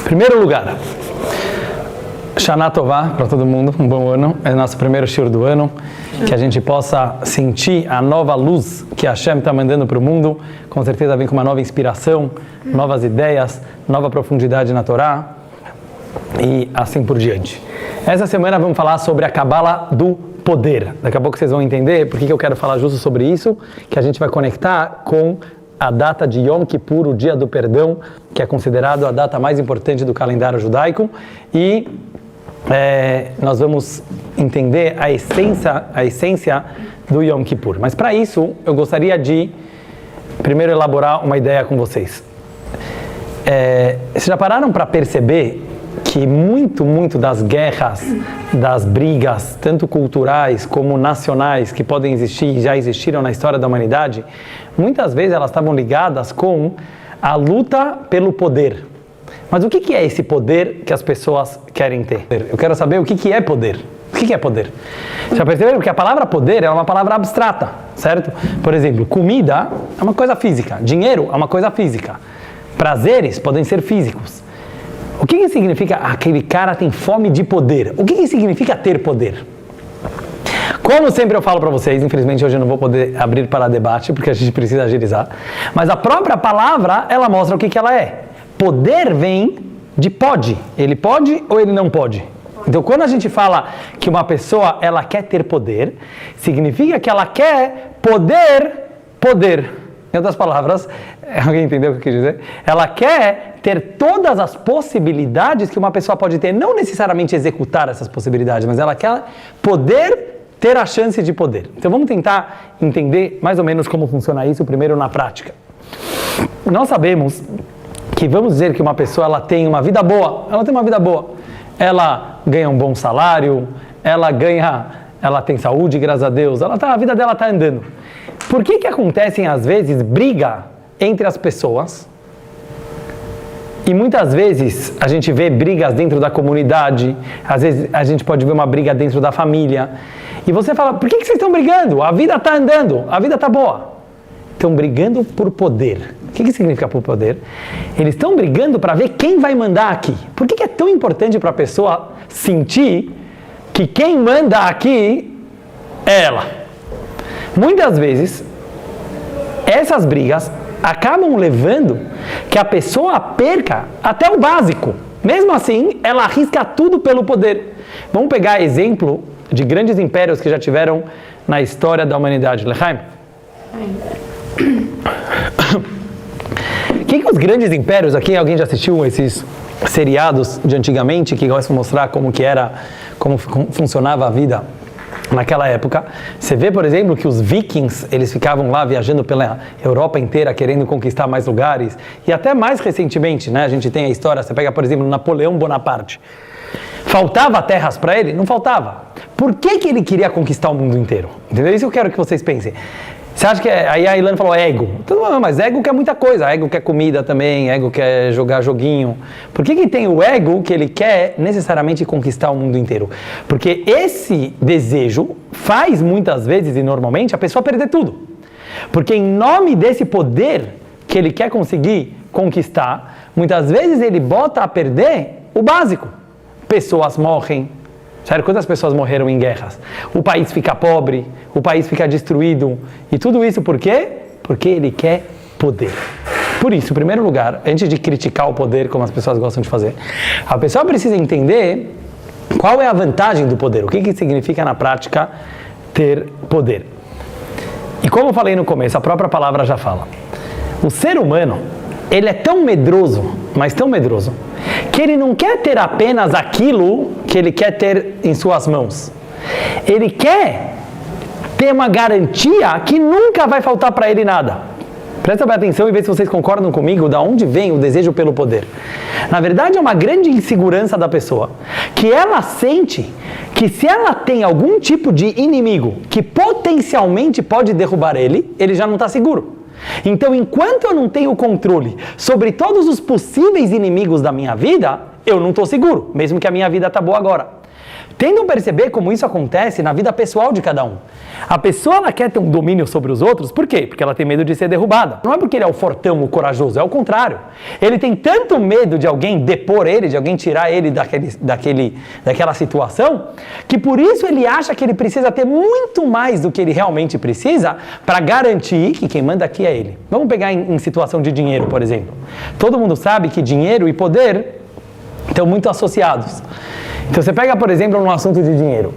Primeiro lugar, Shana Tová para todo mundo, um bom ano, é o nosso primeiro shiur do ano, que a gente possa sentir a nova luz que Hashem está mandando para o mundo, com certeza vem com uma nova inspiração, novas ideias, nova profundidade na Torá e assim por diante. Essa semana vamos falar sobre a Kabbalah do poder. Daqui a pouco vocês vão entender por que eu quero falar justo sobre isso, que a gente vai conectar com a data de Yom Kippur, o dia do perdão, que é considerado a data mais importante do calendário judaico, e nós vamos entender a essência do Yom Kippur. Mas para isso, eu gostaria de primeiro elaborar uma ideia com vocês. Vocês já pararam para perceber que muito das guerras, das brigas, tanto culturais como nacionais, que podem existir e já existiram na história da humanidade, muitas vezes elas estavam ligadas com a luta pelo poder. Mas o que é esse poder que as pessoas querem ter? Eu quero saber o que é poder. O que é poder? Já perceberam que a palavra poder é uma palavra abstrata, certo? Por exemplo, comida é uma coisa física, dinheiro é uma coisa física, prazeres podem ser físicos. O que significa aquele cara tem fome de poder? O que significa ter poder? Como sempre eu falo para vocês, infelizmente hoje eu não vou poder abrir para debate, porque a gente precisa agilizar, mas a própria palavra, ela mostra o que ela é. Poder vem de pode. Ele pode ou ele não pode? Então, quando a gente fala que uma pessoa, ela quer ter poder, significa que ela quer poder. Em outras palavras, alguém entendeu o que eu quis dizer? Ela quer ter todas as possibilidades que uma pessoa pode ter, não necessariamente executar essas possibilidades, mas ela quer poder ter a chance de poder. Então, vamos tentar entender mais ou menos como funciona isso primeiro na prática. Nós sabemos que vamos dizer que uma pessoa ela tem uma vida boa, ela ganha um bom salário, ela tem saúde, graças a Deus, a vida dela está andando. Por que acontecem às vezes briga entre as pessoas? E muitas vezes a gente vê brigas dentro da comunidade, às vezes a gente pode ver uma briga dentro da família. E você fala, por que vocês estão brigando? A vida está andando, a vida está boa. Estão brigando por poder. O que significa por poder? Eles estão brigando para ver quem vai mandar aqui. Por que é tão importante para a pessoa sentir que quem manda aqui é ela? Muitas vezes, essas brigas acabam levando que a pessoa perca até o básico. Mesmo assim, ela arrisca tudo pelo poder. Vamos pegar exemplo de grandes impérios que já tiveram na história da humanidade. Lechaim? O que os grandes impérios, aqui alguém já assistiu esses seriados de antigamente que gostam de mostrar como funcionava a vida naquela época? Você vê, por exemplo, que os vikings, eles ficavam lá viajando pela Europa inteira, querendo conquistar mais lugares, e até mais recentemente, né, a gente tem a história, você pega, por exemplo, Napoleão Bonaparte. Faltava terras para ele? Não faltava. Por que ele queria conquistar o mundo inteiro? Entendeu? Isso eu quero que vocês pensem. Você acha que aí a Ilana falou ego? Então, mas ego quer muita coisa. Ego quer comida também, ego quer jogar joguinho. Por que tem o ego que ele quer necessariamente conquistar o mundo inteiro? Porque esse desejo faz muitas vezes e normalmente a pessoa perder tudo. Porque em nome desse poder que ele quer conseguir conquistar, muitas vezes ele bota a perder o básico. Pessoas morrem. Sério, quantas pessoas morreram em guerras? O país fica pobre, o país fica destruído. E tudo isso por quê? Porque ele quer poder. Por isso, em primeiro lugar, antes de criticar o poder, como as pessoas gostam de fazer, a pessoa precisa entender qual é a vantagem do poder. O que significa na prática ter poder. E como eu falei no começo, a própria palavra já fala. O ser humano, ele é tão medroso, mas tão medroso, que ele não quer ter apenas aquilo que ele quer ter em suas mãos. Ele quer ter uma garantia que nunca vai faltar para ele nada. Presta bem atenção e vê se vocês concordam comigo de onde vem o desejo pelo poder. Na verdade, é uma grande insegurança da pessoa, que ela sente que se ela tem algum tipo de inimigo que potencialmente pode derrubar ele já não está seguro. Então, enquanto eu não tenho controle sobre todos os possíveis inimigos da minha vida, eu não estou seguro, mesmo que a minha vida está boa agora. Tentam perceber como isso acontece na vida pessoal de cada um. A pessoa ela quer ter um domínio sobre os outros, por quê? Porque ela tem medo de ser derrubada. Não é porque ele é o fortão, o corajoso, é o contrário. Ele tem tanto medo de alguém depor ele, de alguém tirar ele daquela situação, que por isso ele acha que ele precisa ter muito mais do que ele realmente precisa para garantir que quem manda aqui é ele. Vamos pegar em situação de dinheiro, por exemplo. Todo mundo sabe que dinheiro e poder estão muito associados. Então você pega, por exemplo, no assunto de dinheiro.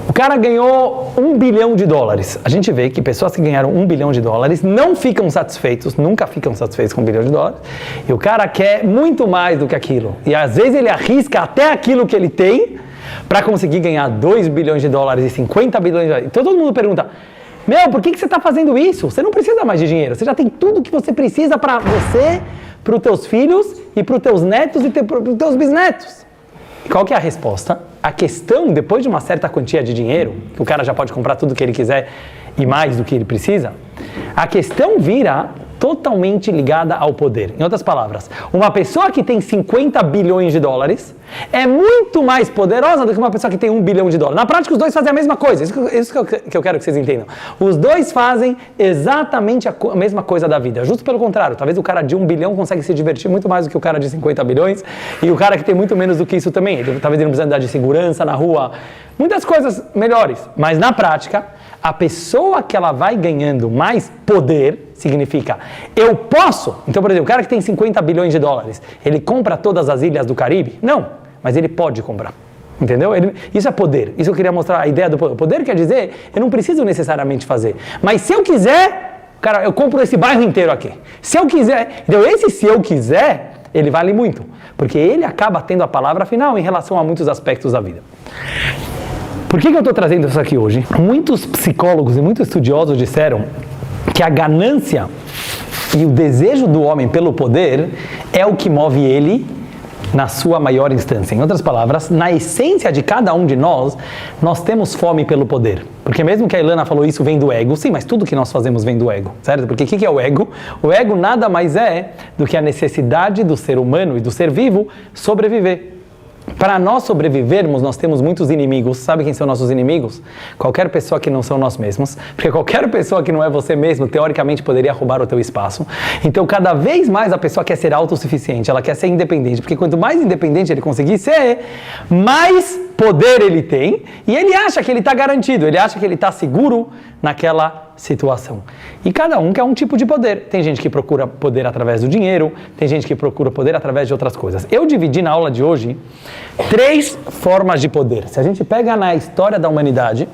O cara ganhou $1 bilhão. A gente vê que pessoas que ganharam $1 bilhão não ficam satisfeitos, nunca ficam satisfeitos com $1 bilhão. E o cara quer muito mais do que aquilo. E às vezes ele arrisca até aquilo que ele tem para conseguir ganhar $2 bilhões e 50 bilhões. Então todo mundo pergunta, por que você está fazendo isso? Você não precisa mais de dinheiro. Você já tem tudo que você precisa para você, para os teus filhos e para os teus netos e para os teus bisnetos. E qual que é a resposta? A questão, depois de uma certa quantia de dinheiro, que o cara já pode comprar tudo que ele quiser e mais do que ele precisa, a questão vira totalmente ligada ao poder. Em outras palavras, uma pessoa que tem $50 bilhões é muito mais poderosa do que uma pessoa que tem $1 bilhão. Na prática, os dois fazem a mesma coisa. Isso que eu quero que vocês entendam. Os dois fazem exatamente a mesma coisa da vida. Justo pelo contrário, talvez o cara de $1 bilhão consegue se divertir muito mais do que o cara de 50 bilhões e o cara que tem muito menos do que isso também. Talvez ele não precise andar de segurança na rua. Muitas coisas melhores. Mas na prática, a pessoa que ela vai ganhando mais poder significa, eu posso. Então, por exemplo, o cara que tem $50 bilhões, ele compra todas as ilhas do Caribe? Não, mas ele pode comprar. Entendeu? Isso é poder. Isso eu queria mostrar a ideia do poder. Poder quer dizer, eu não preciso necessariamente fazer. Mas se eu quiser, cara, eu compro esse bairro inteiro aqui. Se eu quiser, então esse se eu quiser, ele vale muito. Porque ele acaba tendo a palavra final em relação a muitos aspectos da vida. Por que eu estou trazendo isso aqui hoje? Muitos psicólogos e muitos estudiosos disseram que a ganância e o desejo do homem pelo poder é o que move ele na sua maior instância. Em outras palavras, na essência de cada um de nós, nós temos fome pelo poder. Porque mesmo que a Ilana falou isso vem do ego, sim, mas tudo que nós fazemos vem do ego, certo? Porque o que é o ego? O ego nada mais é do que a necessidade do ser humano e do ser vivo sobreviver. Para nós sobrevivermos, nós temos muitos inimigos. Sabe quem são nossos inimigos? Qualquer pessoa que não são nós mesmos. Porque qualquer pessoa que não é você mesmo, teoricamente, poderia roubar o teu espaço. Então, cada vez mais a pessoa quer ser autossuficiente, ela quer ser independente. Porque quanto mais independente ele conseguir ser, mais poder ele tem. E ele acha que ele está garantido, ele acha que ele está seguro naquela situação. E cada um quer um tipo de poder. Tem gente que procura poder através do dinheiro, tem gente que procura poder através de outras coisas. Eu dividi na aula de hoje 3 formas de poder. Se a gente pega na história da humanidade,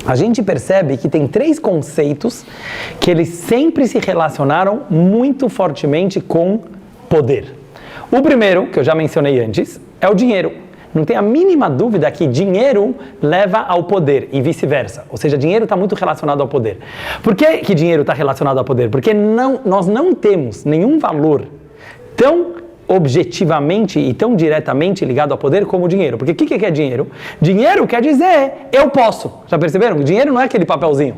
a gente percebe que tem 3 conceitos que eles sempre se relacionaram muito fortemente com poder. O primeiro, que eu já mencionei antes, é o dinheiro. Não tem a mínima dúvida que dinheiro leva ao poder e vice-versa. Ou seja, dinheiro está muito relacionado ao poder. Por que dinheiro está relacionado ao poder? Porque nós não temos nenhum valor tão objetivamente e tão diretamente ligado ao poder como o dinheiro. Porque o que é dinheiro? Dinheiro quer dizer eu posso. Já perceberam? Dinheiro não é aquele papelzinho.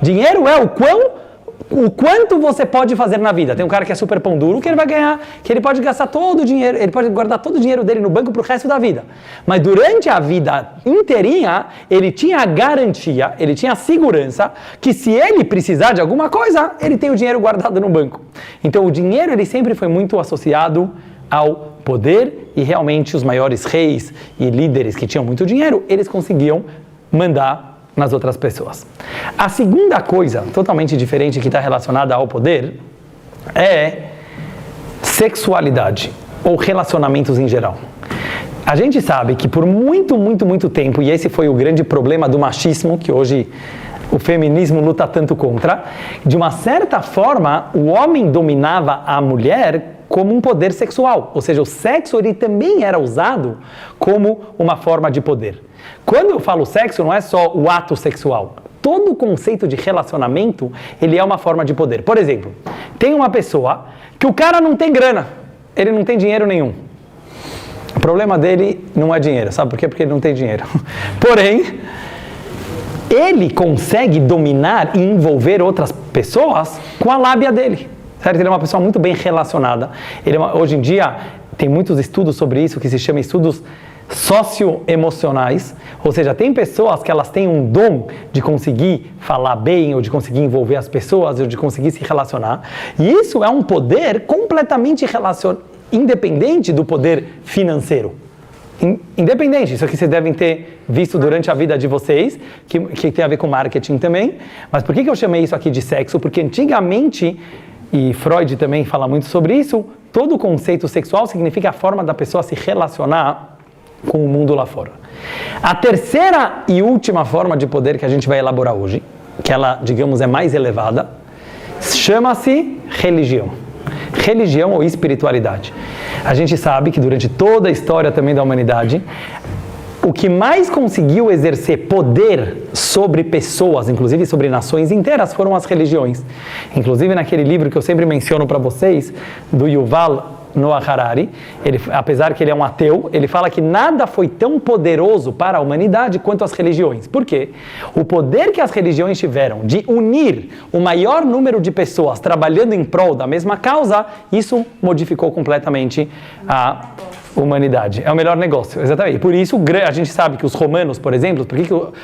Dinheiro é o quanto você pode fazer na vida. Tem um cara que é super pão duro, que ele vai ganhar, que ele pode gastar todo o dinheiro, ele pode guardar todo o dinheiro dele no banco para o resto da vida. Mas durante a vida inteirinha, ele tinha a garantia, ele tinha a segurança que se ele precisar de alguma coisa, ele tem o dinheiro guardado no banco. Então o dinheiro ele sempre foi muito associado ao poder e realmente os maiores reis e líderes que tinham muito dinheiro, eles conseguiam mandar nas outras pessoas. A segunda coisa, totalmente diferente, que está relacionada ao poder, é sexualidade, ou relacionamentos em geral. A gente sabe que por muito tempo, e esse foi o grande problema do machismo, que hoje o feminismo luta tanto contra, de uma certa forma, o homem dominava a mulher como um poder sexual, ou seja, o sexo ele também era usado como uma forma de poder. Quando eu falo sexo, não é só o ato sexual. Todo o conceito de relacionamento, ele é uma forma de poder. Por exemplo, tem uma pessoa que o cara não tem grana, ele não tem dinheiro nenhum. O problema dele não é dinheiro, sabe por quê? Porque ele não tem dinheiro. Porém, ele consegue dominar e envolver outras pessoas com a lábia dele. Certo? Ele é uma pessoa muito bem relacionada. Hoje em dia, tem muitos estudos sobre isso que se chamam estudos socioemocionais, ou seja, tem pessoas que elas têm um dom de conseguir falar bem, ou de conseguir envolver as pessoas, ou de conseguir se relacionar, e isso é um poder completamente independente do poder financeiro. Independente, isso aqui vocês devem ter visto durante a vida de vocês, que tem a ver com marketing também, mas por que eu chamei isso aqui de sexo? Porque antigamente, e Freud também fala muito sobre isso, todo o conceito sexual significa a forma da pessoa se relacionar com o mundo lá fora. A terceira e última forma de poder que a gente vai elaborar hoje, que ela, digamos, é mais elevada, chama-se religião. Religião ou espiritualidade. A gente sabe que durante toda a história também da humanidade, o que mais conseguiu exercer poder sobre pessoas, inclusive sobre nações inteiras, foram as religiões. Inclusive naquele livro que eu sempre menciono para vocês, do Yuval Noah Harari, apesar que ele é um ateu, ele fala que nada foi tão poderoso para a humanidade quanto as religiões. Por quê? O poder que as religiões tiveram de unir o maior número de pessoas trabalhando em prol da mesma causa, isso modificou completamente a humanidade. É o melhor negócio, exatamente. Por isso, a gente sabe que os romanos, por exemplo,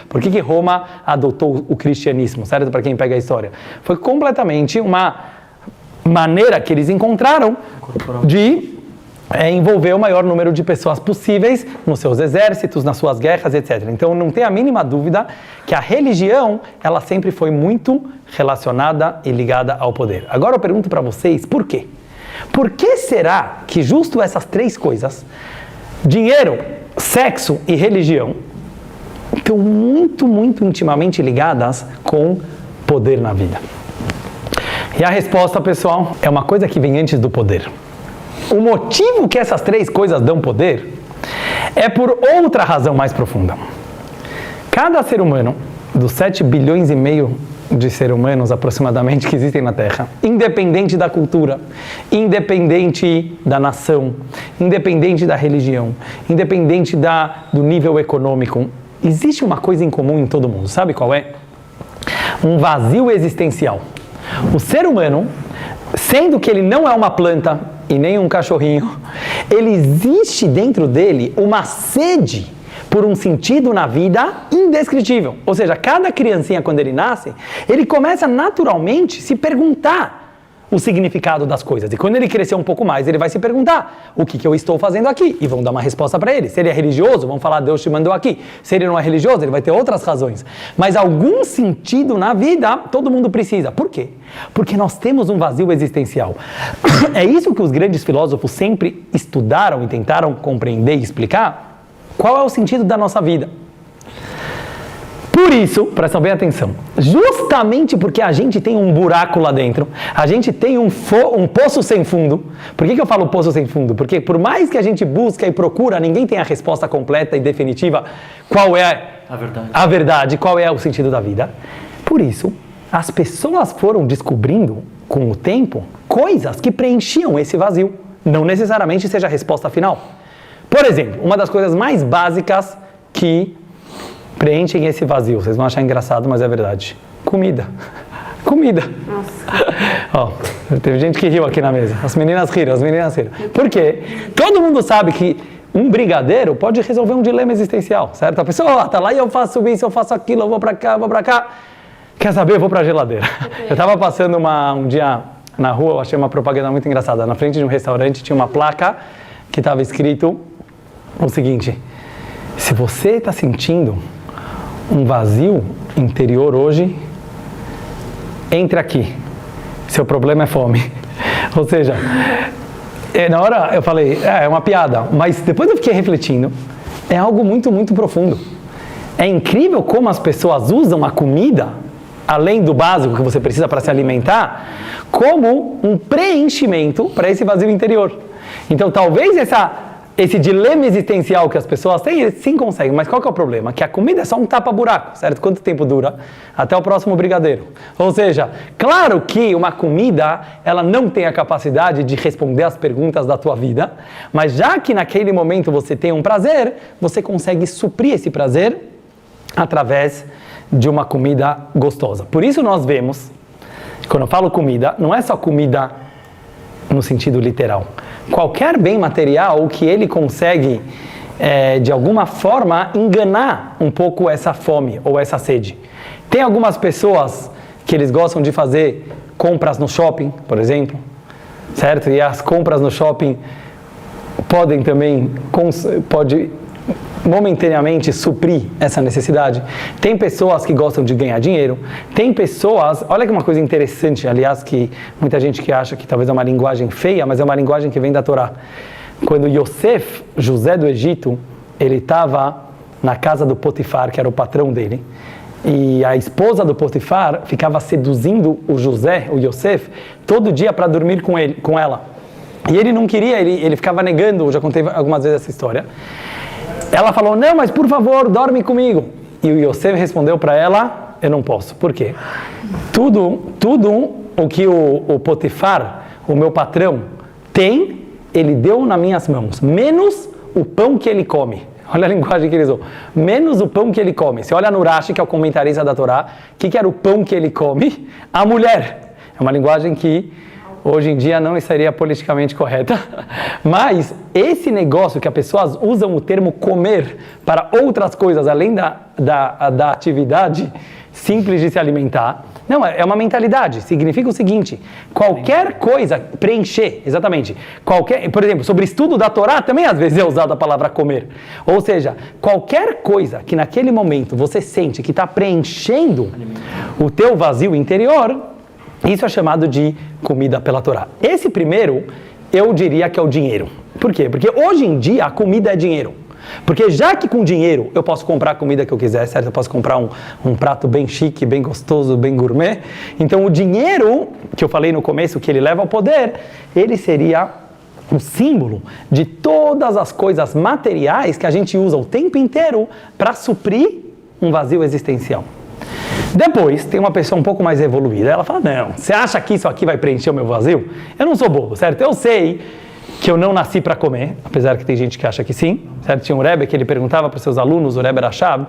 por que Roma adotou o cristianismo, certo? Para quem pega a história. Foi completamente uma maneira que eles encontraram de envolver o maior número de pessoas possíveis nos seus exércitos, nas suas guerras, etc. Então não tem a mínima dúvida que a religião, ela sempre foi muito relacionada e ligada ao poder. Agora eu pergunto para vocês, por quê? Por que será que justo essas três coisas, dinheiro, sexo e religião, estão muito, muito intimamente ligadas com poder na vida? E a resposta, pessoal, é uma coisa que vem antes do poder. O motivo que essas três coisas dão poder é por outra razão mais profunda. Cada ser humano, dos 7 bilhões e meio de seres humanos aproximadamente que existem na Terra, independente da cultura, independente da nação, independente da religião, independente do nível econômico, existe uma coisa em comum em todo mundo. Sabe qual é? Um vazio existencial. O ser humano, sendo que ele não é uma planta e nem um cachorrinho, ele existe dentro dele uma sede por um sentido na vida indescritível. Ou seja, cada criancinha, quando ele nasce, ele começa naturalmente a se perguntar o significado das coisas. E quando ele crescer um pouco mais, ele vai se perguntar, o que eu estou fazendo aqui? E vão dar uma resposta para ele. Se ele é religioso, vão falar, Deus te mandou aqui. Se ele não é religioso, ele vai ter outras razões. Mas algum sentido na vida, todo mundo precisa. Por quê? Porque nós temos um vazio existencial. É isso que os grandes filósofos sempre estudaram e tentaram compreender e explicar. Qual é o sentido da nossa vida? Por isso, prestam bem atenção, justamente porque a gente tem um buraco lá dentro, a gente tem um poço sem fundo. Por que eu falo poço sem fundo? Porque por mais que a gente busca e procura, ninguém tem a resposta completa e definitiva qual é a verdade, qual é o sentido da vida. Por isso, as pessoas foram descobrindo, com o tempo, coisas que preenchiam esse vazio. Não necessariamente seja a resposta final. Por exemplo, uma das coisas mais básicas que preenchem esse vazio. Vocês vão achar engraçado, mas é verdade. Comida. Comida. Nossa. Ó, teve gente que riu aqui na mesa. As meninas riram. Por quê? Todo mundo sabe que um brigadeiro pode resolver um dilema existencial, certo? A pessoa tá lá e eu faço isso, eu faço aquilo, eu vou pra cá. Quer saber? Eu vou pra geladeira. Okay. Eu tava passando um dia na rua, eu achei uma propaganda muito engraçada. Na frente de um restaurante tinha uma placa que estava escrito o seguinte: se você está sentindo um vazio interior hoje, entre aqui. Seu problema é fome. Ou seja, na hora eu falei, é uma piada, mas depois eu fiquei refletindo, é algo muito, muito profundo. É incrível como as pessoas usam a comida, além do básico que você precisa para se alimentar, como um preenchimento para esse vazio interior. Então talvez esse dilema existencial que as pessoas têm, eles sim conseguem, mas qual que é o problema? Que a comida é só um tapa-buraco, certo? Quanto tempo dura? Até o próximo brigadeiro. Ou seja, claro que uma comida, ela não tem a capacidade de responder as perguntas da tua vida, mas já que naquele momento você tem um prazer, você consegue suprir esse prazer através de uma comida gostosa. Por isso nós vemos, quando eu falo comida, não é só comida no sentido literal. qualquer bem material que ele consegue, de alguma forma, enganar um pouco essa fome ou essa sede. Tem algumas pessoas que eles gostam de fazer compras no shopping, por exemplo, certo? E as compras no shopping podem também, pode momentaneamente suprir essa necessidade. Tem pessoas que gostam de ganhar dinheiro, tem pessoas, olha que uma coisa interessante, aliás, que muita gente que acha que talvez é uma linguagem feia, mas é uma linguagem que vem da Torá. Quando Yosef, José do Egito, ele estava na casa do Potifar, que era o patrão dele, e a esposa do Potifar ficava seduzindo o José, o Yosef, todo dia para dormir com ela. E ele não queria, ele ficava negando, eu já contei algumas vezes essa história. Ela falou, não, mas por favor, dorme comigo. E o Yosef respondeu para ela, eu não posso. Por quê? Tudo o que o Potifar, o meu patrão, tem, ele deu nas minhas mãos, menos o pão que ele come. Olha a linguagem que ele usou. Menos o pão que ele come. Você olha no Rashi, que é o comentarista da Torá, o que era o pão que ele come? A mulher. É uma linguagem que hoje em dia não estaria politicamente correta, mas esse negócio que as pessoas usam o termo comer para outras coisas, além da atividade simples de se alimentar, não, é uma mentalidade, significa o seguinte, qualquer coisa, preencher, exatamente, por exemplo, sobre estudo da Torá, também às vezes é usada a palavra comer, ou seja, qualquer coisa que naquele momento você sente que está preenchendo o teu vazio interior, isso é chamado de comida pela Torá. Esse primeiro, eu diria que é o dinheiro. Por quê? Porque hoje em dia a comida é dinheiro. Porque já que com dinheiro eu posso comprar a comida que eu quiser, certo? Eu posso comprar um prato bem chique, bem gostoso, bem gourmet. Então o dinheiro, que eu falei no começo, que ele leva ao poder, ele seria o símbolo de todas as coisas materiais que a gente usa o tempo inteiro para suprir um vazio existencial. Depois, tem uma pessoa um pouco mais evoluída, ela fala, não, você acha que isso aqui vai preencher o meu vazio? Eu não sou bobo, certo? Eu sei que eu não nasci para comer, apesar que tem gente que acha que sim, certo? Tinha um Rebbe que ele perguntava para os seus alunos, o Rebbe Rashab,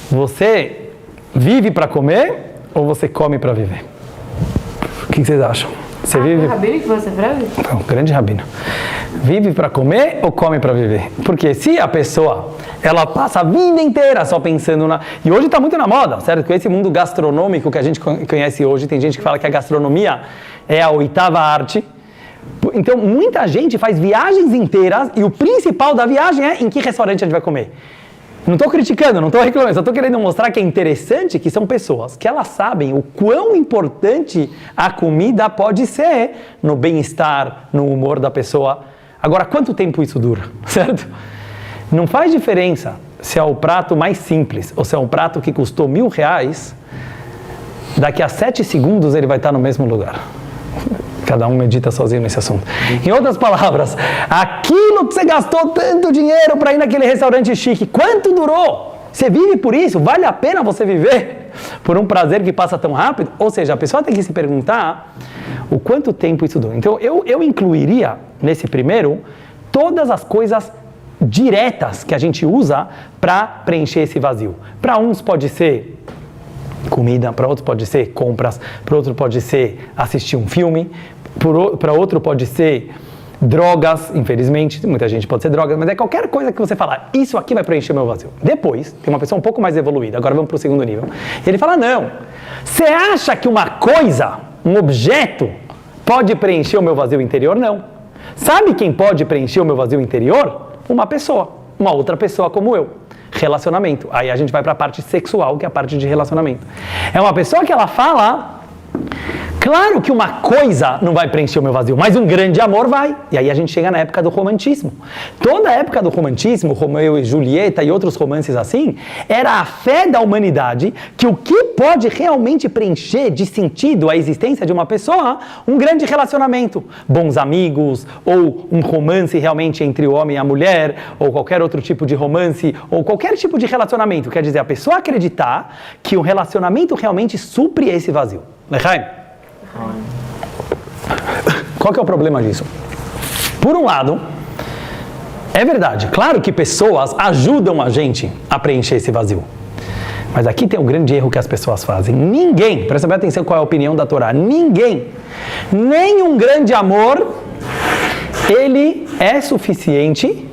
você vive para comer ou você come para viver? O que vocês acham? Você vive... O rabino que você frase? Um grande rabino. Vive para comer ou come para viver? Porque se a pessoa, ela passa a vida inteira só pensando na... E hoje está muito na moda, certo? Com esse mundo gastronômico que a gente conhece hoje, tem gente que fala que a gastronomia é a 8ª arte. Então, muita gente faz viagens inteiras e o principal da viagem é em que restaurante a gente vai comer. Não estou criticando, não estou reclamando, só estou querendo mostrar que é interessante que são pessoas que elas sabem o quão importante a comida pode ser no bem-estar, no humor da pessoa. Agora, quanto tempo isso dura, certo? Não faz diferença se é o prato mais simples ou se é um prato que custou R$1.000, daqui a 7 segundos ele vai estar no mesmo lugar. Cada um medita sozinho nesse assunto. Em outras palavras, aquilo que você gastou tanto dinheiro para ir naquele restaurante chique, quanto durou? Você vive por isso? Vale a pena você viver por um prazer que passa tão rápido? Ou seja, a pessoa tem que se perguntar o quanto tempo isso dura. Então, eu incluiria nesse primeiro todas as coisas diretas que a gente usa para preencher esse vazio. Para uns pode ser comida, para outros pode ser compras, para outro pode ser assistir um filme, para outro pode ser drogas, infelizmente, muita gente pode ser drogas, mas é qualquer coisa que você falar, isso aqui vai preencher meu vazio. Depois, tem uma pessoa um pouco mais evoluída, agora vamos para o segundo nível, e ele fala, não, você acha que uma coisa, um objeto, pode preencher o meu vazio interior? Não. Sabe quem pode preencher o meu vazio interior? Uma pessoa, uma outra pessoa como eu. Relacionamento. Aí a gente vai para a parte sexual, que é a parte de relacionamento. É uma pessoa que ela fala, claro que uma coisa não vai preencher o meu vazio, mas um grande amor vai. E aí a gente chega na época do romantismo. Toda a época do romantismo, Romeu e Julieta e outros romances assim, era a fé da humanidade que o que pode realmente preencher de sentido a existência de uma pessoa, um grande relacionamento. Bons amigos, ou um romance realmente entre o homem e a mulher, ou qualquer outro tipo de romance, ou qualquer tipo de relacionamento. Quer dizer, a pessoa acreditar que o relacionamento realmente supre esse vazio. Lechaim? Qual que é o problema disso? Por um lado, é verdade, claro que pessoas ajudam a gente a preencher esse vazio. Mas aqui tem um grande erro que as pessoas fazem. Ninguém, presta bem atenção qual é a opinião da Torá, ninguém, nem um grande amor ele é suficiente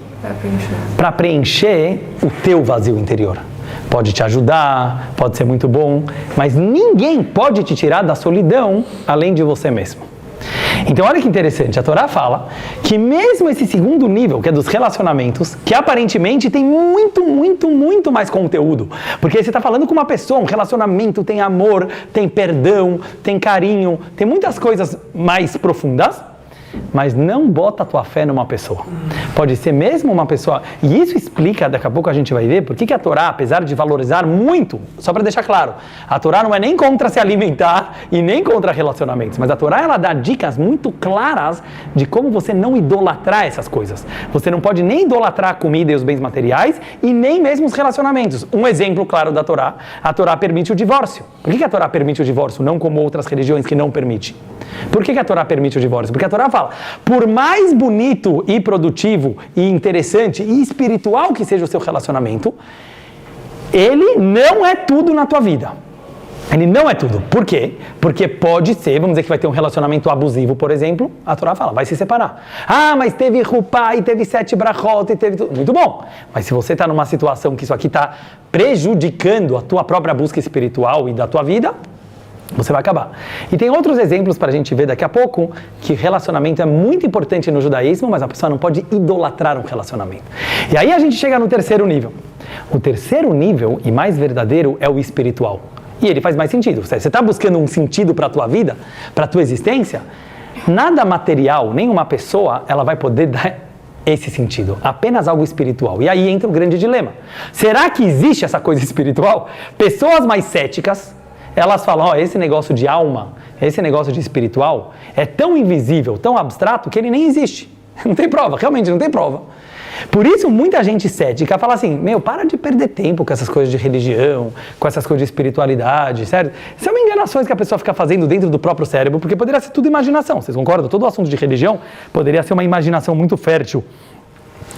para preencher o teu vazio interior. Pode te ajudar, pode ser muito bom, mas ninguém pode te tirar da solidão além de você mesmo. Então olha que interessante, a Torá fala que mesmo esse segundo nível, que é dos relacionamentos, que aparentemente tem muito mais conteúdo, porque você está falando com uma pessoa, um relacionamento tem amor, tem perdão, tem carinho, tem muitas coisas mais profundas, mas não bota a tua fé numa pessoa. Pode ser mesmo uma pessoa, e isso explica, daqui a pouco a gente vai ver, por que a Torá, apesar de valorizar muito, só para deixar claro, a Torá não é nem contra se alimentar e nem contra relacionamentos, mas a Torá ela dá dicas muito claras de como você não idolatrar essas coisas. Você não pode nem idolatrar a comida e os bens materiais e nem mesmo os relacionamentos. Um exemplo claro da Torá, a Torá permite o divórcio. Por que a Torá permite o divórcio, não como outras religiões que não permitem? Por que a Torá permite o divórcio? Porque a Torá fala, por mais bonito e produtivo e interessante e espiritual que seja o seu relacionamento, ele não é tudo na tua vida. Ele não é tudo. Por quê? Porque pode ser, vamos dizer que vai ter um relacionamento abusivo, por exemplo, a Torá fala, vai se separar. Ah, mas teve rupá, e teve 7 brachot, e teve tudo. Muito bom. Mas se você está numa situação que isso aqui está prejudicando a tua própria busca espiritual e da tua vida, você vai acabar. E tem outros exemplos para a gente ver daqui a pouco, que relacionamento é muito importante no judaísmo, mas a pessoa não pode idolatrar um relacionamento. E aí a gente chega no terceiro nível. O terceiro nível, e mais verdadeiro, é o espiritual. E ele faz mais sentido. Você está buscando um sentido para a tua vida, para a tua existência, nada material, nenhuma pessoa, ela vai poder dar esse sentido, apenas algo espiritual. E aí entra o grande dilema. Será que existe essa coisa espiritual? Pessoas mais céticas, elas falam, esse negócio de alma, esse negócio de espiritual, é tão invisível, tão abstrato, que ele nem existe. Não tem prova, realmente não tem prova. Por isso, muita gente cética fala assim, para de perder tempo com essas coisas de religião, com essas coisas de espiritualidade, certo? São enganações que a pessoa fica fazendo dentro do próprio cérebro, porque poderia ser tudo imaginação, vocês concordam? Todo o assunto de religião poderia ser uma imaginação muito fértil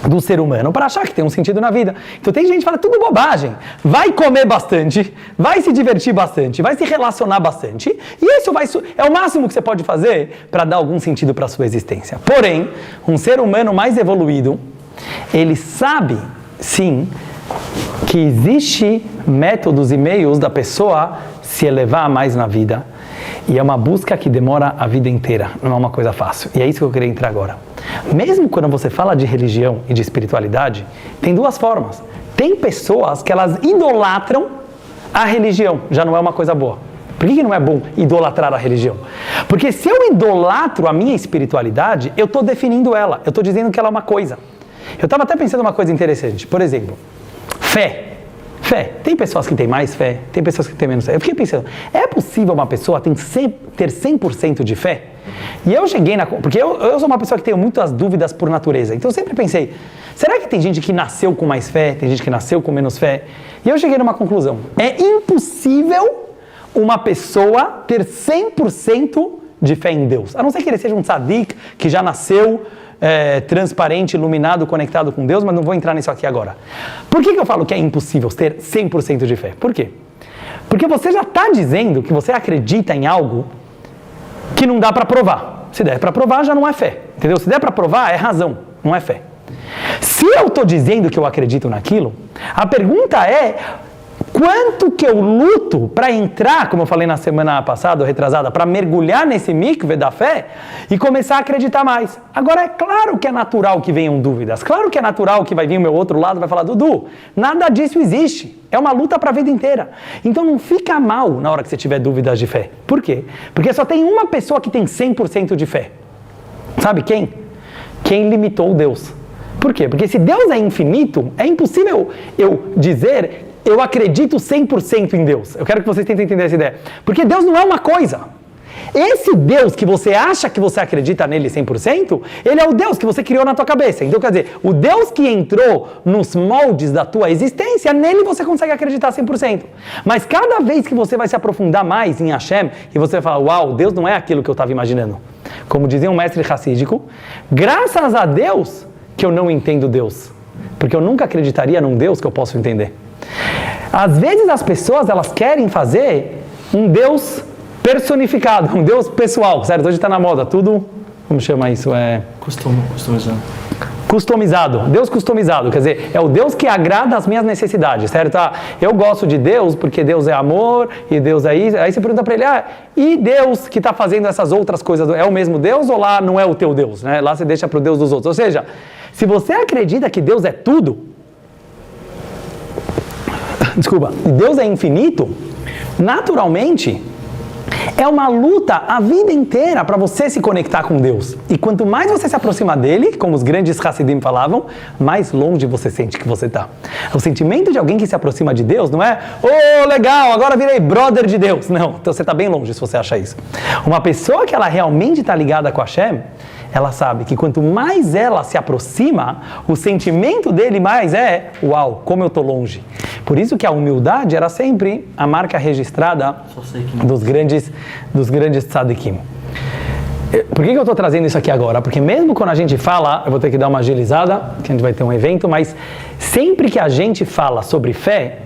do ser humano para achar que tem um sentido na vida. Então tem gente que fala tudo bobagem, vai comer bastante, vai se divertir bastante, vai se relacionar bastante, e isso é o máximo que você pode fazer para dar algum sentido para a sua existência. Porém, um ser humano mais evoluído, ele sabe, sim, que existe métodos e meios da pessoa se elevar mais na vida, e é uma busca que demora a vida inteira, não é uma coisa fácil, e é isso que eu queria entrar agora. Mesmo quando você fala de religião e de espiritualidade, tem duas formas. Tem pessoas que elas idolatram a religião, já não é uma coisa boa. Por que não é bom idolatrar a religião? Porque se eu idolatro a minha espiritualidade, eu estou definindo ela, eu estou dizendo que ela é uma coisa. Eu estava até pensando uma coisa interessante, por exemplo, fé. Fé. Tem pessoas que têm mais fé, tem pessoas que têm menos fé. Eu fiquei pensando, é possível uma pessoa ter 100% de fé? E eu cheguei porque eu sou uma pessoa que tenho muitas dúvidas por natureza. Então eu sempre pensei, será que tem gente que nasceu com mais fé, tem gente que nasceu com menos fé? E eu cheguei numa conclusão. É impossível uma pessoa ter 100% de fé em Deus. A não ser que ele seja um tzadik, que já nasceu transparente, iluminado, conectado com Deus, mas não vou entrar nisso aqui agora. Por que eu falo que é impossível ter 100% de fé? Por quê? Porque você já está dizendo que você acredita em algo que não dá para provar. Se der para provar, já não é fé. Entendeu? Se der para provar, é razão, não é fé. Se eu estou dizendo que eu acredito naquilo, a pergunta é, quanto que eu luto para entrar, como eu falei na semana passada, ou retrasada, para mergulhar nesse mikve da fé e começar a acreditar mais. Agora, é claro que é natural que venham dúvidas. Claro que é natural que vai vir o meu outro lado e vai falar, Dudu, nada disso existe. É uma luta para a vida inteira. Então não fica mal na hora que você tiver dúvidas de fé. Por quê? Porque só tem uma pessoa que tem 100% de fé. Sabe quem? Quem limitou Deus. Por quê? Porque se Deus é infinito, é impossível eu dizer, eu acredito 100% em Deus. Eu quero que vocês tentem entender essa ideia. Porque Deus não é uma coisa. Esse Deus que você acha que você acredita nele 100%, ele é o Deus que você criou na tua cabeça. Então, quer dizer, o Deus que entrou nos moldes da tua existência, nele você consegue acreditar 100%. Mas cada vez que você vai se aprofundar mais em Hashem, e você vai falar, uau, Deus não é aquilo que eu estava imaginando. Como dizia um mestre racídico, graças a Deus que eu não entendo Deus. Porque eu nunca acreditaria num Deus que eu posso entender. Às vezes as pessoas, elas querem fazer um Deus personificado, um Deus pessoal, certo? Hoje está na moda, tudo como chama isso? Customizado. Customizado, Deus customizado, quer dizer, é o Deus que agrada às minhas necessidades, certo? Eu gosto de Deus porque Deus é amor e Deus é isso. Aí você pergunta para ele, e Deus que está fazendo essas outras coisas, é o mesmo Deus ou lá não é o teu Deus, né? Lá você deixa para o Deus dos outros. Ou seja, se você acredita que Deus é tudo, e Deus é infinito, naturalmente, é uma luta a vida inteira para você se conectar com Deus. E quanto mais você se aproxima dele, como os grandes Hassidim falavam, mais longe você sente que você está. O sentimento de alguém que se aproxima de Deus não é, legal, agora virei brother de Deus. Não, então você está bem longe se você acha isso. Uma pessoa que ela realmente está ligada com Hashem, ela sabe que quanto mais ela se aproxima, o sentimento dele mais é, uau, como eu estou longe. Por isso que a humildade era sempre a marca registrada dos grandes tzadikim. Por que eu estou trazendo isso aqui agora? Porque mesmo quando a gente fala, eu vou ter que dar uma agilizada, que a gente vai ter um evento, mas sempre que a gente fala sobre fé,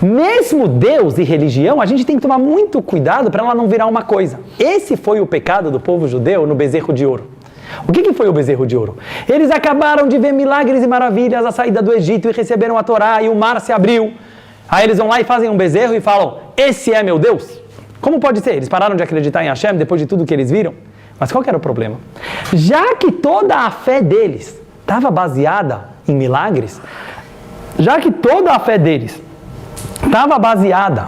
mesmo Deus e religião, a gente tem que tomar muito cuidado para ela não virar uma coisa. Esse foi o pecado do povo judeu no bezerro de ouro. O que foi o bezerro de ouro? Eles acabaram de ver milagres e maravilhas, a saída do Egito, e receberam a Torá, e o mar se abriu. Aí eles vão lá e fazem um bezerro e falam, esse é meu Deus? Como pode ser? Eles pararam de acreditar em Hashem depois de tudo que eles viram? Mas qual que era o problema? Já que toda a fé deles estava baseada em milagres, já que toda a fé deles estava baseada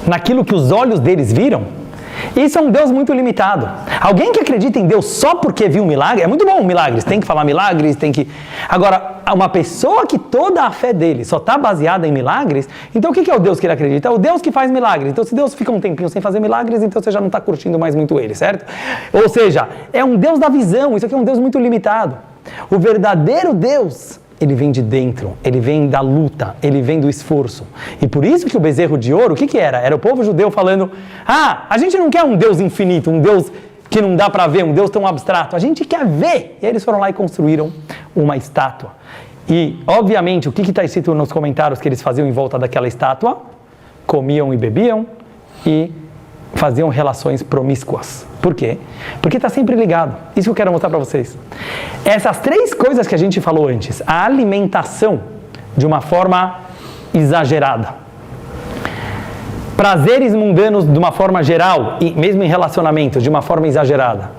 naquilo que os olhos deles viram, isso é um Deus muito limitado. Alguém que acredita em Deus só porque viu um milagre, é muito bom milagres, tem que falar milagres, tem que... Agora, uma pessoa que toda a fé dele só está baseada em milagres, então o que é o Deus que ele acredita? É o Deus que faz milagres. Então se Deus fica um tempinho sem fazer milagres, então você já não está curtindo mais muito ele, certo? Ou seja, é um Deus da visão, isso aqui é um Deus muito limitado. O verdadeiro Deus, ele vem de dentro, ele vem da luta, ele vem do esforço. E por isso que o bezerro de ouro, o que era? Era o povo judeu falando, a gente não quer um Deus infinito, um Deus que não dá para ver, um Deus tão abstrato, a gente quer ver. E eles foram lá e construíram uma estátua. E, obviamente, o que está escrito nos comentários que eles faziam em volta daquela estátua? Comiam e bebiam e faziam relações promíscuas. Por quê? Porque está sempre ligado. Isso que eu quero mostrar para vocês. Essas três coisas que a gente falou antes, a alimentação de uma forma exagerada, prazeres mundanos de uma forma geral, e mesmo em relacionamentos, de uma forma exagerada,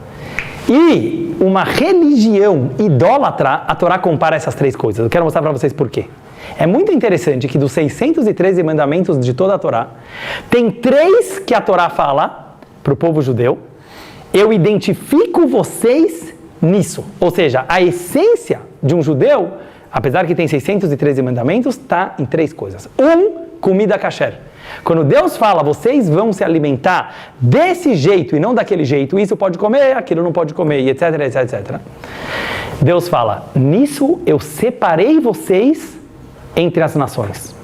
e uma religião idólatra, a Torá compara essas três coisas. Eu quero mostrar para vocês por quê. É muito interessante que dos 613 mandamentos de toda a Torá, tem 3 que a Torá fala para o povo judeu, eu identifico vocês nisso. Ou seja, a essência de um judeu, apesar que tem 613 mandamentos, está em 3 coisas. Comida kasher. Quando Deus fala, vocês vão se alimentar desse jeito e não daquele jeito, isso pode comer, aquilo não pode comer, e etc, etc, etc. Deus fala, nisso eu separei vocês entre as nações.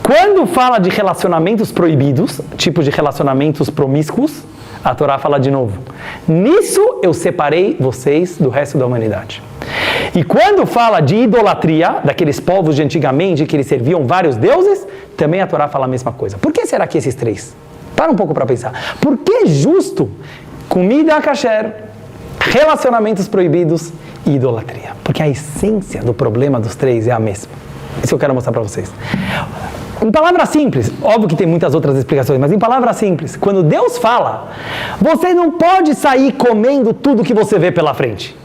Quando fala de relacionamentos proibidos, tipos de relacionamentos promíscuos, a Torá fala de novo, nisso eu separei vocês do resto da humanidade. E quando fala de idolatria, daqueles povos de antigamente que eles serviam vários deuses, também a Torá fala a mesma coisa. Por que será que esses 3? Para um pouco para pensar. Por que justo comida kasher, relacionamentos proibidos e idolatria? Porque a essência do problema dos 3 é a mesma. Isso eu quero mostrar para vocês. Em palavras simples, óbvio que tem muitas outras explicações, mas em palavras simples, quando Deus fala, você não pode sair comendo tudo que você vê pela frente.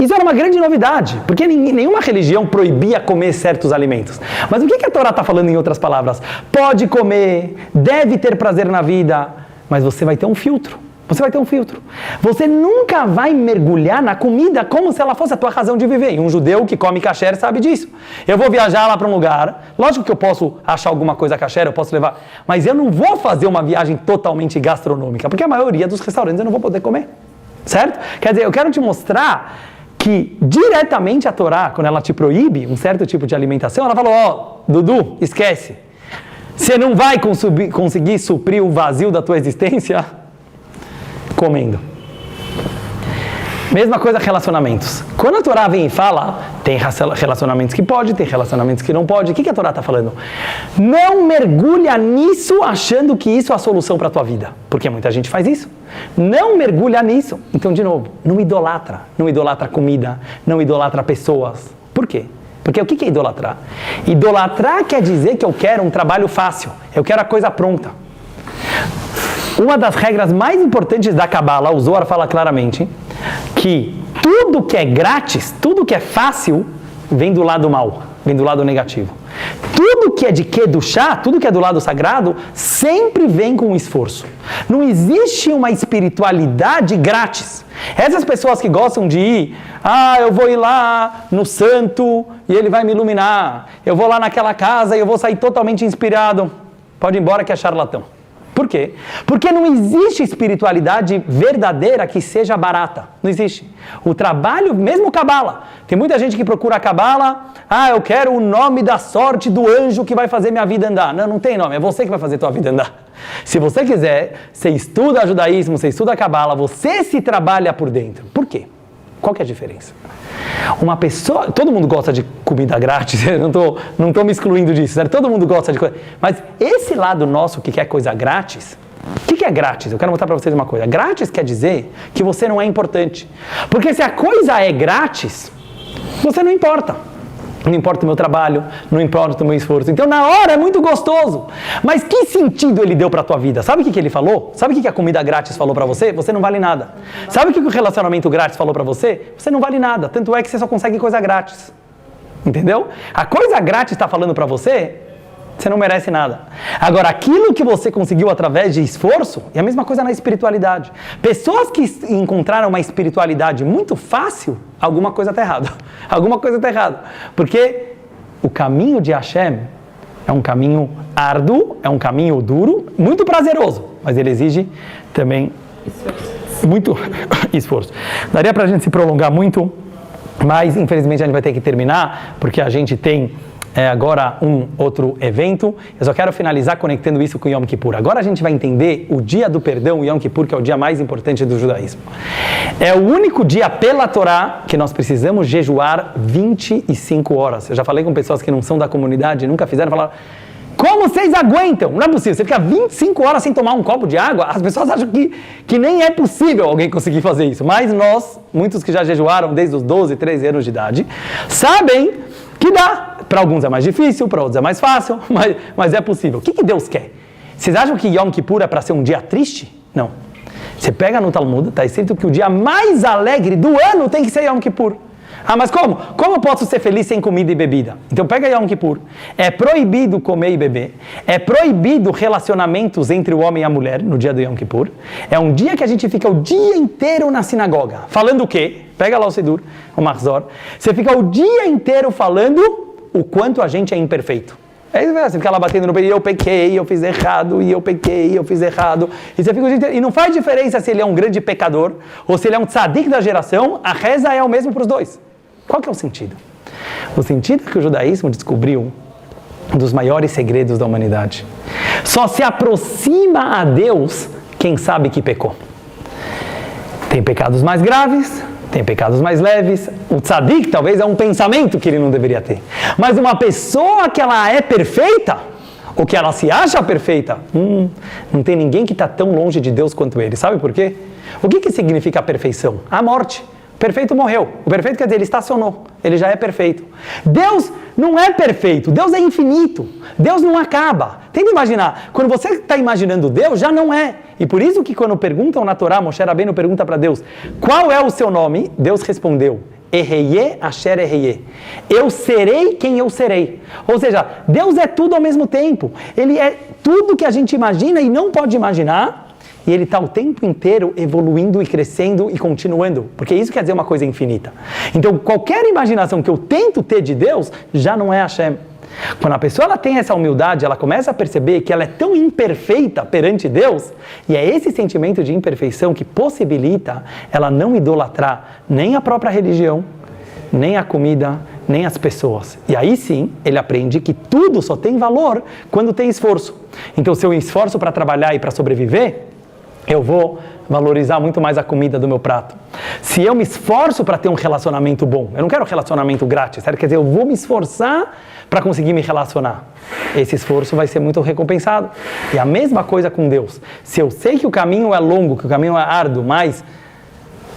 Isso era uma grande novidade, porque nenhuma religião proibia comer certos alimentos. Mas o que a Torá está falando em outras palavras? Pode comer, deve ter prazer na vida, mas você vai ter um filtro. Você vai ter um filtro. Você nunca vai mergulhar na comida como se ela fosse a tua razão de viver. E um judeu que come kasher sabe disso. Eu vou viajar lá para um lugar, lógico que eu posso achar alguma coisa kasher, eu posso levar, mas eu não vou fazer uma viagem totalmente gastronômica, porque a maioria dos restaurantes eu não vou poder comer. Certo? Quer dizer, eu quero te mostrar que diretamente a Torá, quando ela te proíbe um certo tipo de alimentação, ela fala, Dudu, esquece. Você não vai conseguir suprir o vazio da tua existência comendo. Mesma coisa relacionamentos. Quando a Torá vem e fala, Tem relacionamentos que pode, tem relacionamentos que não pode. O que a Torá está falando? Não mergulha nisso achando que isso é a solução para a tua vida. Porque muita gente faz isso. Não mergulha nisso. Então, de novo, não idolatra. Não idolatra comida, não idolatra pessoas. Por quê? Porque o que é idolatrar? Idolatrar quer dizer que eu quero um trabalho fácil. Eu quero a coisa pronta. Uma das regras mais importantes da Kabbalah, o Zohar fala claramente, que tudo que é grátis, tudo que é fácil, vem do lado mal, vem do lado negativo. Tudo que é de Kedushá, tudo que é do lado sagrado, sempre vem com esforço. Não existe uma espiritualidade grátis. Essas pessoas que gostam de ir, eu vou ir lá no santo e ele vai me iluminar. Eu vou lá naquela casa e eu vou sair totalmente inspirado. Pode ir embora que é charlatão. Por quê? Porque não existe espiritualidade verdadeira que seja barata. Não existe. O trabalho, mesmo Kabbalah. Tem muita gente que procura a Kabbalah. Eu quero o nome da sorte do anjo que vai fazer minha vida andar. Não, não tem nome. É você que vai fazer tua vida andar. Se você quiser, você estuda judaísmo, você estuda a Kabbalah, você se trabalha por dentro. Por quê? Qual que é a diferença? Uma pessoa, todo mundo gosta de comida grátis, não estou me excluindo disso, certo? Todo mundo gosta de coisa, mas esse lado nosso que quer coisa grátis, o que é grátis? Eu quero mostrar para vocês uma coisa. Grátis quer dizer que você não é importante, porque se a coisa é grátis, você não importa. Não importa o meu trabalho, não importa o meu esforço. Então, na hora é muito gostoso. Mas que sentido ele deu para a tua vida? Sabe o que ele falou? Sabe o que a comida grátis falou para você? Você não vale nada. Sabe o que o relacionamento grátis falou para você? Você não vale nada. Tanto é que você só consegue coisa grátis. Entendeu? A coisa grátis está falando para você, você não merece nada. Agora, aquilo que você conseguiu através de esforço, é a mesma coisa na espiritualidade. Pessoas que encontraram uma espiritualidade muito fácil, alguma coisa está errada. Alguma coisa está errada. Porque o caminho de Hashem é um caminho árduo, é um caminho duro, muito prazeroso, mas ele exige também muito esforço. Daria para a gente se prolongar muito, mas infelizmente a gente vai ter que terminar, porque a gente tem agora um outro evento. Eu só quero finalizar conectando isso com o Yom Kippur. Agora a gente vai entender o dia do perdão, o Yom Kippur, que é o dia mais importante do judaísmo. É o único dia pela Torá que nós precisamos jejuar 25 horas. Eu já falei com pessoas que não são da comunidade, nunca fizeram, falaram: como vocês aguentam? Não é possível, você fica 25 horas sem tomar um copo de água? As pessoas acham que nem é possível alguém conseguir fazer isso. Mas nós, muitos que já jejuaram desde os 12, 13 anos de idade, sabem que dá. Para alguns é mais difícil, para outros é mais fácil, mas é possível. O que Deus quer? Vocês acham que Yom Kippur é para ser um dia triste? Não. Você pega no Talmud, está escrito que o dia mais alegre do ano tem que ser Yom Kippur. Mas como? Como eu posso ser feliz sem comida e bebida? Então pega Yom Kippur. É proibido comer e beber. É proibido relacionamentos entre o homem e a mulher no dia do Yom Kippur. É um dia que a gente fica o dia inteiro na sinagoga. Falando o quê? Pega lá o Sidur, o Mahzor. Você fica o dia inteiro falando o quanto a gente é imperfeito. Você fica lá batendo no peito, eu pequei, eu fiz errado, e eu pequei, eu fiz errado. E você fica o dia inteiro, e não faz diferença se ele é um grande pecador, ou se ele é um tzadik da geração, a reza é o mesmo para os dois. Qual que é o sentido? O sentido é que o judaísmo descobriu um dos maiores segredos da humanidade. Só se aproxima a Deus quem sabe que pecou. Tem pecados mais graves, tem pecados mais leves. O tzadik talvez é um pensamento que ele não deveria ter. Mas uma pessoa que ela é perfeita, ou que ela se acha perfeita, não tem ninguém que está tão longe de Deus quanto ele. Sabe por quê? O que significa a perfeição? A morte. O perfeito morreu. O perfeito quer dizer, ele estacionou. Ele já é perfeito. Deus não é perfeito. Deus é infinito. Deus não acaba. Tenta imaginar. Quando você está imaginando Deus, já não é. E por isso que quando perguntam na Torá, Moshe Rabbeinu pergunta para Deus, qual é o seu nome? Deus respondeu, Eheye Asher Eheye. Eu serei quem eu serei. Ou seja, Deus é tudo ao mesmo tempo. Ele é tudo que a gente imagina e não pode imaginar. E ele está o tempo inteiro evoluindo e crescendo e continuando. Porque isso quer dizer uma coisa infinita. Então, qualquer imaginação que eu tento ter de Deus, já não é Hashem. Quando a pessoa ela tem essa humildade, ela começa a perceber que ela é tão imperfeita perante Deus, e é esse sentimento de imperfeição que possibilita ela não idolatrar nem a própria religião, nem a comida, nem as pessoas. E aí sim, ele aprende que tudo só tem valor quando tem esforço. Então, se eu esforço para trabalhar e para sobreviver, eu vou valorizar muito mais a comida do meu prato. Se eu me esforço para ter um relacionamento bom, eu não quero um relacionamento grátis, certo? Quer dizer, eu vou me esforçar para conseguir me relacionar. Esse esforço vai ser muito recompensado. E a mesma coisa com Deus. Se eu sei que o caminho é longo, que o caminho é árduo, mas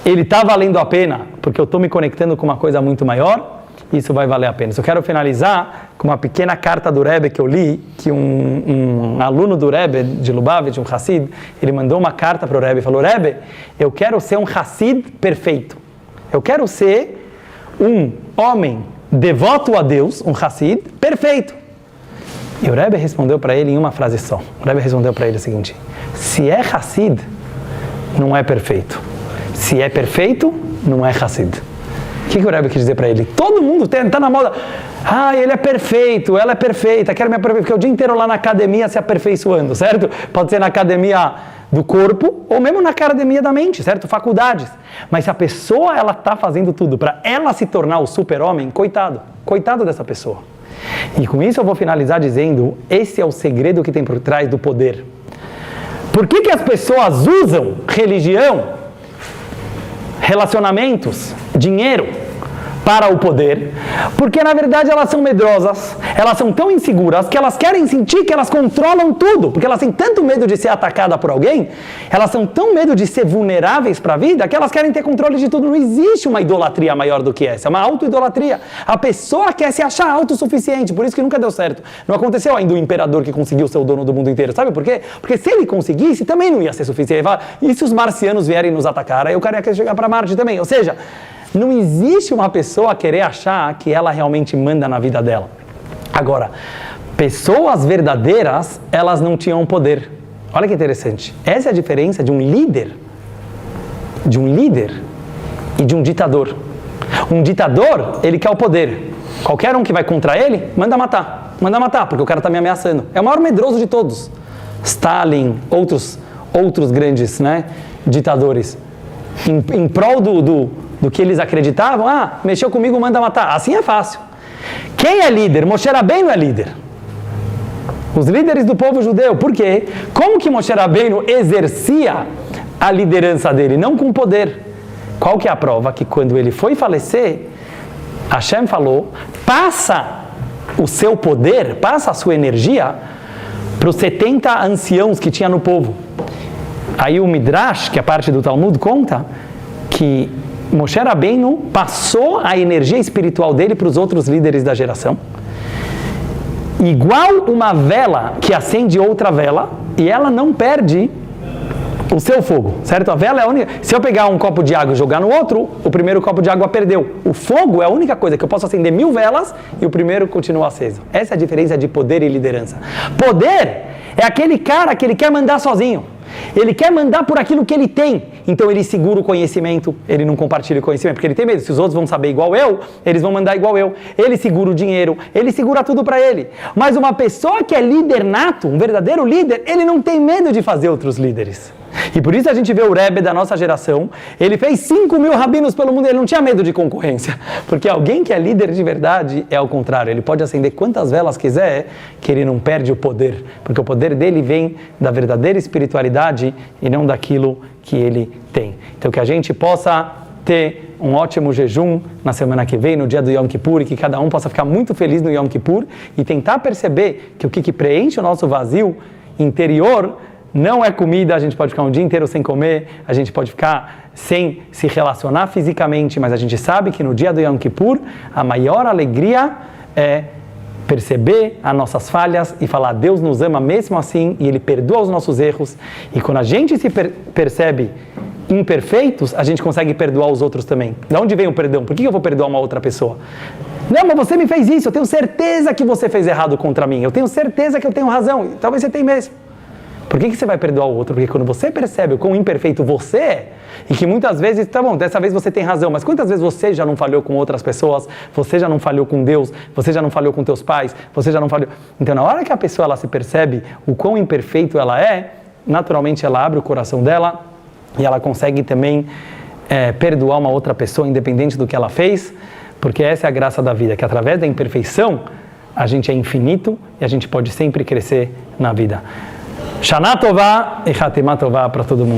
ele está valendo a pena, porque eu estou me conectando com uma coisa muito maior, isso vai valer a pena. Eu quero finalizar com uma pequena carta do Rebbe que eu li, que um aluno do Rebbe, de Lubavitch, um Hassid, ele mandou uma carta para o Rebbe e falou: Rebbe, eu quero ser um Hassid perfeito. Eu quero ser um homem devoto a Deus, um Hassid perfeito. E o Rebbe respondeu para ele em uma frase só. O Rebbe respondeu para ele o seguinte: se é Hassid, não é perfeito. Se é perfeito, não é Hassid. O que o Rebbe quis dizer para ele? Todo mundo está na moda. Ele é perfeito, ela é perfeita, quero me aperfeiçoar, porque o dia inteiro lá na academia se aperfeiçoando, certo? Pode ser na academia do corpo ou mesmo na academia da mente, certo? Faculdades. Mas se a pessoa ela está fazendo tudo para ela se tornar o super-homem, coitado dessa pessoa. E com isso eu vou finalizar dizendo, esse é o segredo que tem por trás do poder. Por que as pessoas usam religião, relacionamentos, dinheiro para o poder? Porque na verdade elas são medrosas, elas são tão inseguras que elas querem sentir que elas controlam tudo, porque elas têm tanto medo de ser atacada por alguém, elas são tão medo de ser vulneráveis para a vida, que elas querem ter controle de tudo. Não existe uma idolatria maior do que essa, é uma auto-idolatria. A pessoa quer se achar autossuficiente, por isso que nunca deu certo. Não aconteceu ainda o imperador que conseguiu ser o dono do mundo inteiro, sabe por quê? Porque se ele conseguisse, também não ia ser suficiente. E se os marcianos vierem nos atacar, aí o cara ia querer chegar para Marte também. Ou seja, não existe uma pessoa querer achar que ela realmente manda na vida dela. Agora, pessoas verdadeiras, elas não tinham poder. Olha que interessante. Essa é a diferença de um líder e de um ditador. Um ditador, ele quer o poder. Qualquer um que vai contra ele, manda matar, porque o cara está me ameaçando. É o maior medroso de todos. Stalin, outros grandes, ditadores. Em prol do que eles acreditavam, mexeu comigo, manda matar. Assim é fácil. Quem é líder? Moshe Rabbeinu é líder. Os líderes do povo judeu. Por quê? Como que Moshe Rabbeinu exercia a liderança dele? Não com poder. Qual que é a prova? Que quando ele foi falecer, Hashem falou, passa o seu poder, passa a sua energia para os 70 anciãos que tinha no povo. Aí o Midrash, que é parte do Talmud, conta que Moshe Rabbeinu passou a energia espiritual dele para os outros líderes da geração, igual uma vela que acende outra vela e ela não perde o seu fogo, certo? A vela é a única. Se eu pegar um copo de água e jogar no outro, o primeiro copo de água perdeu. O fogo é a única coisa que eu posso acender 1000 velas e o primeiro continua aceso. Essa é a diferença de poder e liderança. Poder é aquele cara que ele quer mandar sozinho. Ele quer mandar por aquilo que ele tem. Então ele segura o conhecimento, ele não compartilha o conhecimento, porque ele tem medo. Se os outros vão saber igual eu, eles vão mandar igual eu. Ele segura o dinheiro, ele segura tudo para ele. Mas uma pessoa que é líder nato, um verdadeiro líder, ele não tem medo de fazer outros líderes. E por isso a gente vê o Rebbe da nossa geração, ele fez 5.000 rabinos pelo mundo, ele não tinha medo de concorrência. Porque alguém que é líder de verdade é ao contrário, ele pode acender quantas velas quiser, que ele não perde o poder. Porque o poder dele vem da verdadeira espiritualidade e não daquilo que ele tem. Então que a gente possa ter um ótimo jejum na semana que vem, no dia do Yom Kippur, e que cada um possa ficar muito feliz no Yom Kippur e tentar perceber que o que preenche o nosso vazio interior não é comida. A gente pode ficar um dia inteiro sem comer, a gente pode ficar sem se relacionar fisicamente, mas a gente sabe que no dia do Yom Kippur, a maior alegria é perceber as nossas falhas e falar, Deus nos ama mesmo assim, e Ele perdoa os nossos erros. E quando a gente se percebe imperfeitos, a gente consegue perdoar os outros também. De onde vem o perdão? Por que eu vou perdoar uma outra pessoa? Não, mas você me fez isso, eu tenho certeza que você fez errado contra mim, eu tenho certeza que eu tenho razão, e talvez você tenha mesmo. Por que você vai perdoar o outro? Porque quando você percebe o quão imperfeito você é, e que muitas vezes, tá bom, dessa vez você tem razão, mas quantas vezes você já não falhou com outras pessoas, você já não falhou com Deus, você já não falhou com teus pais, você já não falhou... Então, na hora que a pessoa ela se percebe o quão imperfeito ela é, naturalmente ela abre o coração dela e ela consegue também perdoar uma outra pessoa, independente do que ela fez, porque essa é a graça da vida, que através da imperfeição a gente é infinito e a gente pode sempre crescer na vida. Shana Tová e Hatimah Tová para todo mundo.